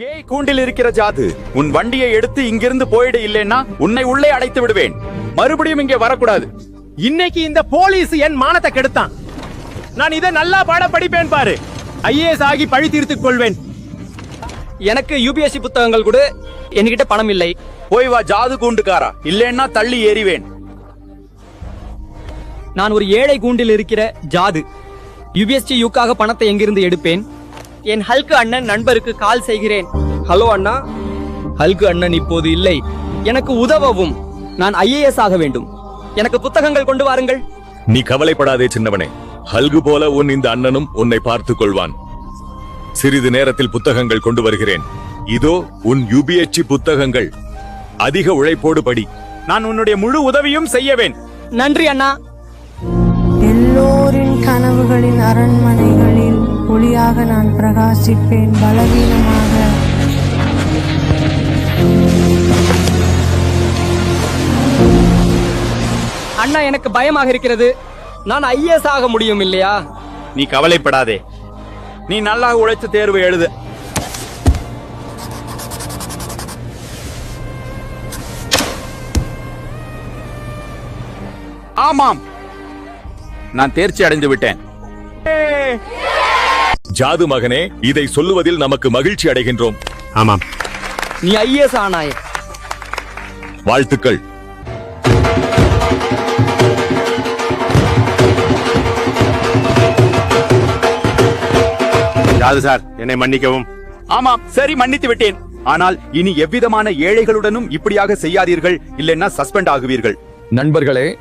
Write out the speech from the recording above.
ஏய் கூண்டில் இருக்கிற ஜாது, உன் வண்டியை எடுத்து இங்கிருந்து போயிடு, இல்லைன்னா உன்னை உள்ளே அடைத்து விடுவேன். மறுபடியும் இங்கே வரக்கூடாது. இன்னைக்கு இந்த போலீஸ் என் மானத்தை கெடுத்தான். நான் இதை நல்லா பாட படிப்பேன் பாரு. ஐஏஎஸ் ஆகி பழி தீர்த்துக் கொள்வேன். எனக்கு யூபிஎஸ்சி புத்தகங்கள் கூட, என்கிட்ட பணம் இல்லை. போய் வா ஜாது கூண்டுக்காரா, இல்லைன்னா தள்ளி ஏறிவேன். நான் ஒரு ஏழை கூண்டில் இருக்கிற ஜாது. யூபிஎஸ்சி யூக்காக பணத்தை எங்கிருந்து எடுப்பேன்? என் ஹல்கு அண்ணன் நண்பருக்கு கால் செய்கிறேன். ஹலோ அண்ணா, ஹல்கு அண்ணன் இப்போது இல்லை. எனக்கு உதவவும். நான் ஐஏஎஸ் ஆக வேண்டும். எனக்கு புத்தகங்கள் கொண்டு வாருங்கள். நீ கவலைப்படாதே சின்னவனே, ஹல்கு போல உன் இந்த அண்ணனும் உன்னை பார்த்துக் கொள்வான். சிறிது நேரத்தில் புத்தகங்கள் கொண்டு வருகிறேன். இதோ உன் யுபிஎச்சி புத்தகங்கள். அதிக உழைப்போடு படி. நான் உன்னுடைய முழு உதவியும் செய்யவேன். நன்றி அண்ணா. எல்லோரின் கனவுகளின் அரண்மனைகளில் ஒளியாக நான் பிரகாசிப்பேன். பலவீனமாக அண்ணா, எனக்கு பயமாக இருக்கிறது. நான் ஐஏஎஸ் ஆக முடியும் இல்லையா? நீ கவலைப்படாதே, நீ நல்லா உழைத்து தேர்வு எழுது. ஆமாம், நான் தேர்ச்சி அடைந்து விட்டேன். ஜாது மகனே, இதை சொல்லுவதில் நமக்கு மகிழ்ச்சி அடைகின்றோம். ஆமாம், நீ ஐஏஎஸ் ஆனாய். வாழ்த்துக்கள். ஜாது சார், என்னை மன்னிக்கவும். ஆமாம், சரி, மன்னித்து விட்டேன். ஆனால் இனி எவ்விதமான ஏழைகளுடனும் இப்படியாக செய்யாதீர்கள், இல்லைன்னா சஸ்பெண்ட் ஆகுவீர்கள். நண்பர்களே,